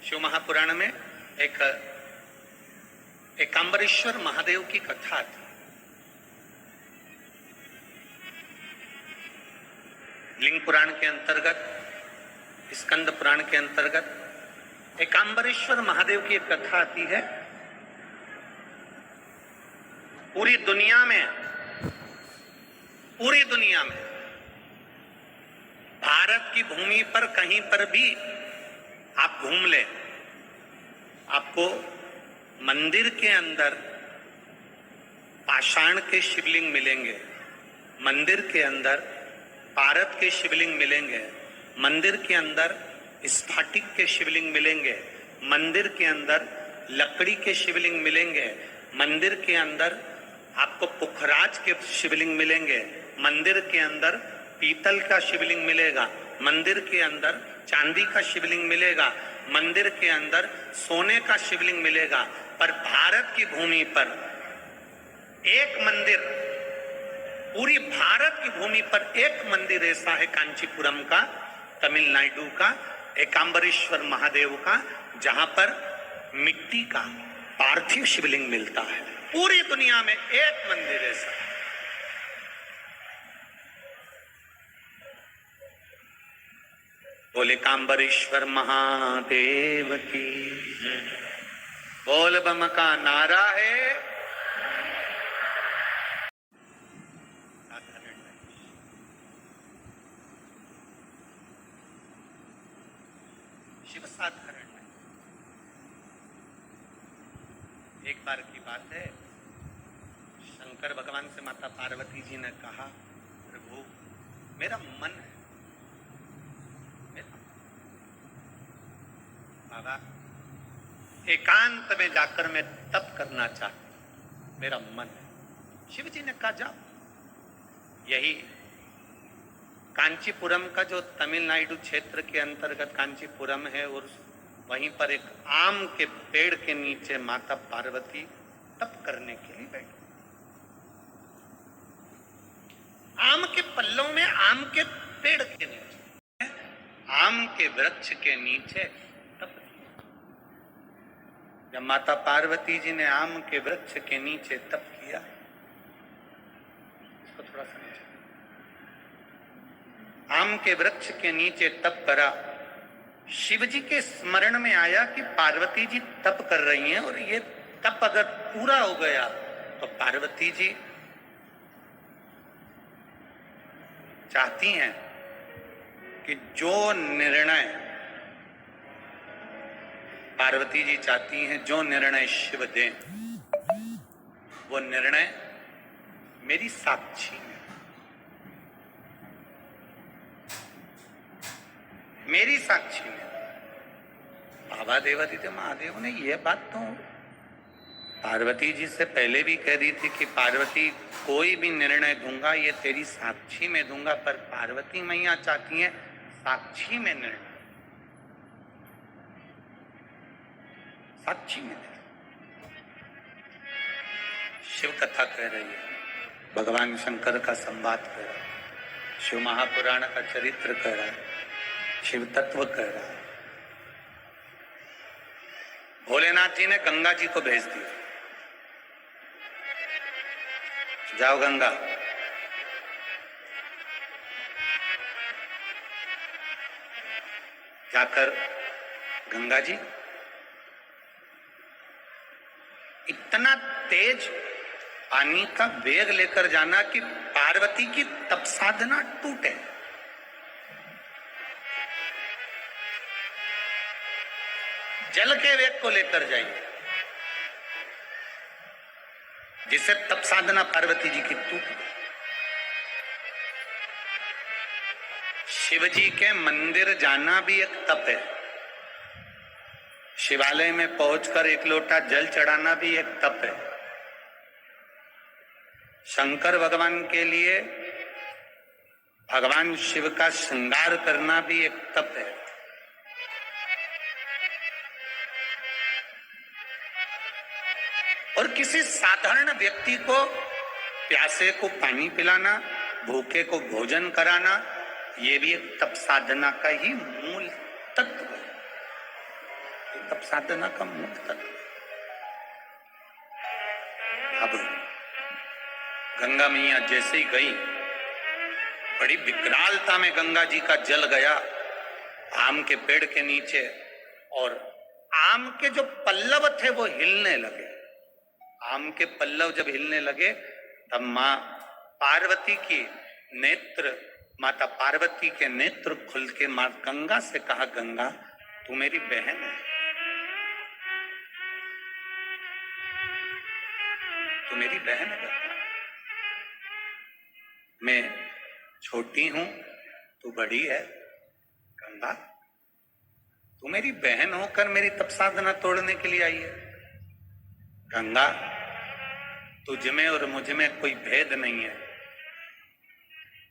शिव महापुराण में एक एकांबरेश्वर महादेव की कथा थी। लिंग पुराण के अंतर्गत, स्कंद पुराण के अंतर्गत एकांबरेश्वर महादेव की एक कथा आती है। पूरी दुनिया में भारत की भूमि पर कहीं पर भी आप घूम ले, आपको मंदिर के अंदर पाषाण के शिवलिंग मिलेंगे, मंदिर के अंदर पारद के शिवलिंग मिलेंगे, मंदिर के अंदर स्फटिक के शिवलिंग मिलेंगे, मंदिर के अंदर लकड़ी के शिवलिंग मिलेंगे, मंदिर के अंदर आपको पुखराज के शिवलिंग मिलेंगे, मंदिर के अंदर पीतल का शिवलिंग मिलेगा, मंदिर के अंदर चांदी का शिवलिंग मिलेगा, मंदिर के अंदर सोने का शिवलिंग मिलेगा। पर भारत की भूमि पर एक मंदिर, पूरी भारत की भूमि पर एक मंदिर ऐसा है, कांचीपुरम का, तमिलनाडु का, एकांबरेश्वर महादेव का, जहां पर मिट्टी का पार्थिव शिवलिंग मिलता है। पूरी दुनिया में एक मंदिर ऐसा है। बोले कांबरेश्वर महादेव की, बोल बम का नारा है। शिव साधारण है। एक बार की बात है, शंकर भगवान से माता पार्वती जी ने कहा, प्रभु मेरा मन है, बाबा एकांत में जाकर मैं तप करना चाहता, मेरा मन है। शिव जी ने कहा जाओ। यही कांचीपुरम का जो तमिलनाडु क्षेत्र के अंतर्गत कांचीपुरम है, और वहीं पर एक आम के पेड़ के नीचे माता पार्वती तप करने के लिए बैठी। आम के पल्लों में, आम के पेड़ के नीचे, आम के वृक्ष के नीचे तप। जब माता पार्वती जी ने आम के वृक्ष के नीचे तप किया, इसको थोड़ा समझो, आम के वृक्ष के नीचे तप करा, शिव जी के स्मरण में आया कि पार्वती जी तप कर रही हैं, और ये तप अगर पूरा हो गया तो पार्वती जी चाहती हैं कि जो निर्णय, पार्वती जी चाहती हैं जो निर्णय शिव दें, वो निर्णय मेरी साक्षी में, मेरी साक्षी में। बाबा देवादित्य महादेव ने यह बात तो पार्वती जी से पहले भी कह दी थी कि पार्वती कोई भी निर्णय दूंगा ये तेरी साक्षी में दूंगा, पर पार्वती मैया चाहती है साक्षी में निर्णय, साक्षी में। शिव कथा कह रही है, भगवान शंकर का संवाद कह रहा है, शिव महापुराण का चरित्र कह रहा है, शिव तत्व कह रहा है। भोलेनाथ जी ने गंगा जी को भेज दिया, जाओ गंगा। जाकर गंगा जी इतना तेज पानी का वेग लेकर जाना कि पार्वती की तप साधना टूटे। जल के वेग को लेकर जाइए, जिससे तप साधना पार्वती जी की टूट गई। शिव जी के मंदिर जाना भी एक तप है, शिवालय में पहुंचकर एक लोटा जल चढ़ाना भी एक तप है, शंकर भगवान के लिए भगवान शिव का श्रृंगार करना भी एक तप है। और किसी साधारण व्यक्ति को, प्यासे को पानी पिलाना, भूखे को भोजन कराना, ये भी एक तप साधना का ही मूल तत्व है। ये तप साधना का मूल तत्व। अब गंगा मैया जैसे ही गई, बड़ी विकरालता में गंगा जी का जल गया आम के पेड़ के नीचे, और आम के जो पल्लव थे वो हिलने लगे। आम के पल्लव जब हिलने लगे तब मां पार्वती की नेत्र, माता पार्वती के नेत्र खुल के मां गंगा से कहा, गंगा तू मेरी बहन है, तू मेरी बहन है गंगा। मैं छोटी हूं, तू बड़ी है गंगा, तू मेरी बहन होकर मेरी तप साधना तोड़ने के लिए आई है। गंगा तुझ में और मुझ में कोई भेद नहीं है,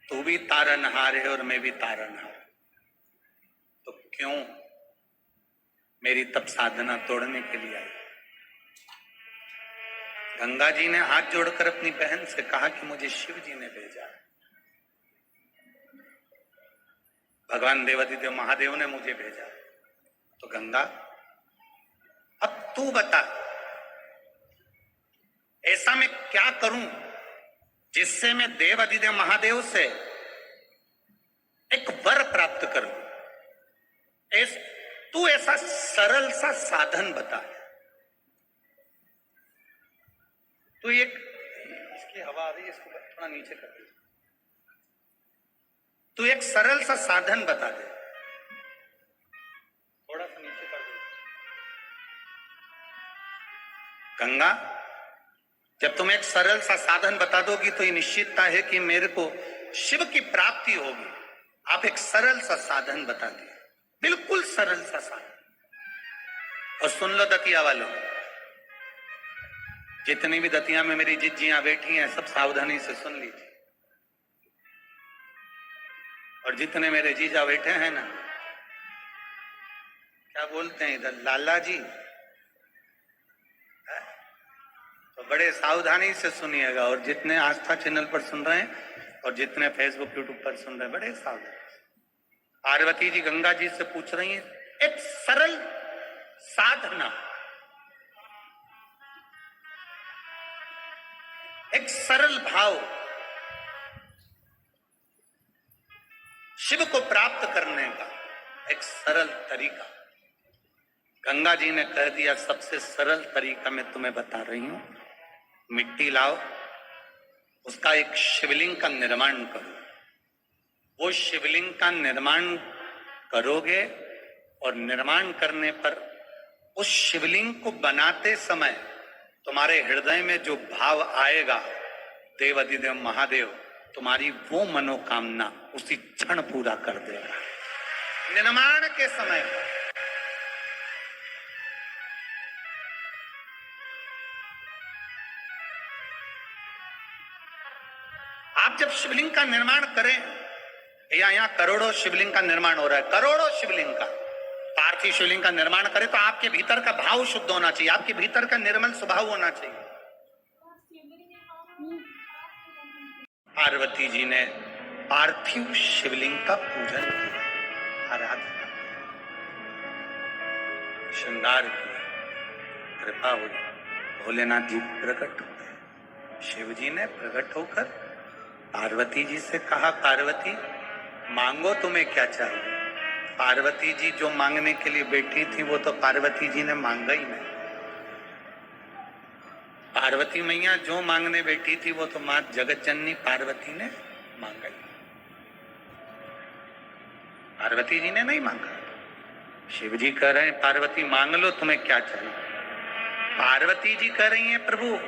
तू भी तारनहार है और मैं भी तारनहार, तो क्यों मेरी तप साधना तोड़ने के लिए आई? गंगा जी ने हाथ जोड़कर अपनी बहन से कहा कि मुझे शिव जी ने भेजा, भगवान देवादिदेव महादेव ने मुझे भेजा। तो गंगा अब तू बता, ऐसा मैं क्या करूं जिससे मैं देवादिदेव महादेव से एक वर प्राप्त करूं? तू ऐसा सरल सा साधन बता। तू एक, इसकी हवा आ रही है, इसको थोड़ा नीचे कर दे। तू एक सरल सा साधन बता दे, थोड़ा सा नीचे कर दे। गंगा जब तुम एक सरल सा साधन बता दोगी तो ये निश्चितता है कि मेरे को शिव की प्राप्ति होगी। आप एक सरल सा साधन बता दिए, बिल्कुल सरल सा साधन। और सुन लो दतिया वालों, जितनी भी दतिया में मेरी जिज्जियां बैठी हैं सब सावधानी से सुन लीजिए, और जितने मेरे जीजा बैठे हैं ना, क्या बोलते हैं इधर, लाला जी, तो बड़े सावधानी से सुनिएगा। और जितने आस्था चैनल पर सुन रहे हैं और जितने फेसबुक यूट्यूब पर सुन रहे हैं, बड़े सावधानी से। पार्वती जी गंगा जी से पूछ रही हैं एक सरल साधना, एक सरल भाव, शिव को प्राप्त करने का एक सरल तरीका। गंगा जी ने कह दिया, सबसे सरल तरीका मैं तुम्हें बता रही हूं, मिट्टी लाओ, उसका एक शिवलिंग का निर्माण करो। वो शिवलिंग का निर्माण करोगे और निर्माण करने पर उस शिवलिंग को बनाते समय तुम्हारे हृदय में जो भाव आएगा, देवादिदेव महादेव तुम्हारी वो मनोकामना उसी क्षण पूरा कर देगा। निर्माण के समय आप जब शिवलिंग का निर्माण करें, या यहाँ करोड़ों शिवलिंग का निर्माण हो रहा है, करोड़ों शिवलिंग का, पार्थिव शिवलिंग का निर्माण करें तो आपके भीतर का भाव शुद्ध होना चाहिए, आपके भीतर का निर्मल स्वभाव होना चाहिए। पार्वती जी ने पार्थिव शिवलिंग का पूजन किया, आराधना, श्रृंगार किया, कृपा हुई, भोलेनाथ जी प्रकट हुए। शिव जी ने प्रकट होकर पार्वती जी से कहा, पार्वती मांगो तुम्हें क्या चाहिए। पार्वती जी जो मांगने के लिए बैठी थी वो तो पार्वती जी ने मांगा ही नहीं। पार्वती मैया जो मांगने बैठी थी वो तो मां जगत जननी पार्वती ने मांगा ही, पार्वती जी ने नहीं मांगा। शिव जी कह रहे हैं पार्वती मांग लो तुम्हें क्या चाहिए। पार्वती जी कह रही हैं प्रभु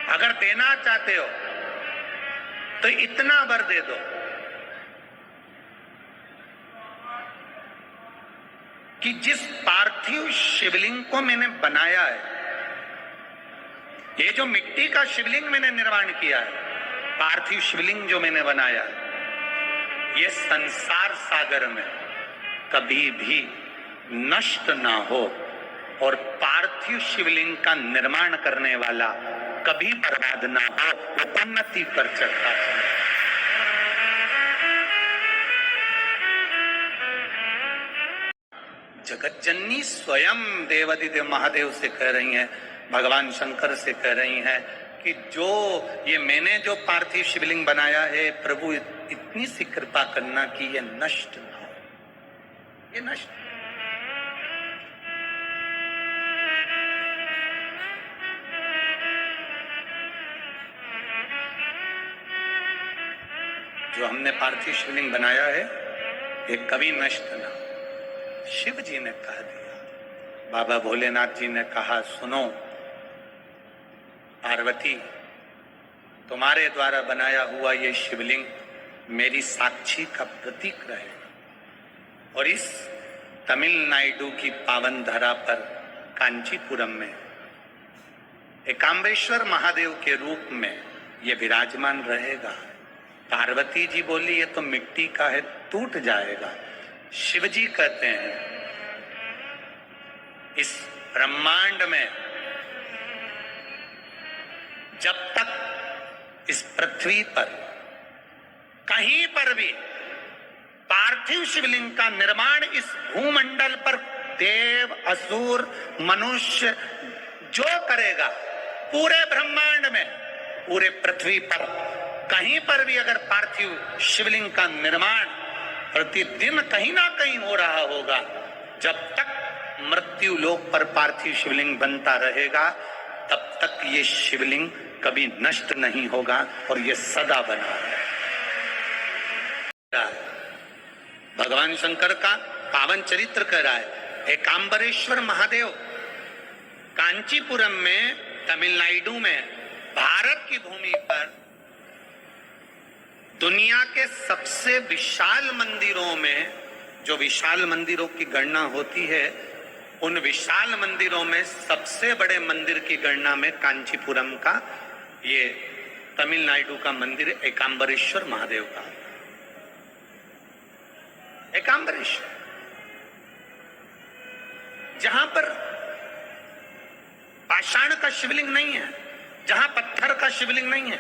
अगर देना चाहते हो तो इतना वर दे दो कि जिस पार्थिव शिवलिंग को मैंने बनाया है, ये जो मिट्टी का शिवलिंग मैंने निर्माण किया है, पार्थिव शिवलिंग जो मैंने बनाया है, ये संसार सागर में कभी भी नष्ट ना हो और पार्थिव शिवलिंग का निर्माण करने वाला कभी बर्बाद ना हो, उन्नति पर चढ़ता चले। जगत जननी स्वयं देवादिदेव महादेव से कह रही हैं, भगवान शंकर से कह रही हैं कि जो ये मैंने जो पार्थिव शिवलिंग बनाया है प्रभु इतनी सी कृपा करना कि ये नष्ट न हो, ये नष्ट। जो हमने पार्थिव शिवलिंग बनाया है ये कभी नष्ट ना हो। शिव जी ने कह दिया, बाबा भोलेनाथ जी ने कहा, सुनो पार्वती, तुम्हारे द्वारा बनाया हुआ ये शिवलिंग मेरी साक्षी का प्रतीक रहेगा। और इस तमिलनाडु की पावन धरा पर कांचीपुरम में एकाम्बरेश्वर महादेव के रूप में ये विराजमान रहेगा। पार्वती जी बोली ये तो मिट्टी का है, टूट जाएगा। शिव जी कहते हैं इस ब्रह्मांड में जब तक इस पृथ्वी पर कहीं पर भी पार्थिव शिवलिंग का निर्माण इस भूमंडल पर देव असुर मनुष्य जो करेगा, पूरे ब्रह्मांड में पूरे पृथ्वी पर कहीं पर भी अगर पार्थिव शिवलिंग का निर्माण प्रतिदिन कहीं ना कहीं हो रहा होगा, जब तक मृत्यु लोक पर पार्थिव शिवलिंग बनता रहेगा तब तक ये शिवलिंग कभी नष्ट नहीं होगा और ये सदा बना रहेगा। भगवान शंकर का पावन चरित्र कह रहा है, एकाम्बरेश्वर महादेव कांचीपुरम में तमिलनाडु में भारत की भूमि पर दुनिया के सबसे विशाल मंदिरों में, जो विशाल मंदिरों की गणना होती है, उन विशाल मंदिरों में सबसे बड़े मंदिर की गणना में कांचीपुरम का ये तमिलनाडु का मंदिर एकाम्बरेश्वर महादेव का। एकाम्बरेश्वर जहां पर पाषाण का शिवलिंग नहीं है, जहां पत्थर का शिवलिंग नहीं है,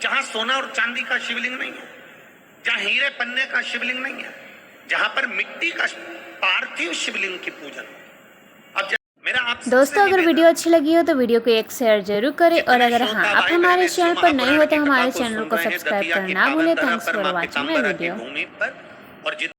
जहां सोना और चांदी का शिवलिंग नहीं है, जहां हीरे पन्ने का शिवलिंग नहीं है, जहां पर मिट्टी का पार्थिव शिवलिंग की पूजन। अब मेरा आप दोस्तों अगर वीडियो अच्छी लगी हो तो वीडियो को एक शेयर जरूर करें, और अगर हाँ आप हमारे चैनल पर नए हो तो हमारे चैनल को सब्सक्राइब करना ना भूलें। Thanks for watching my video.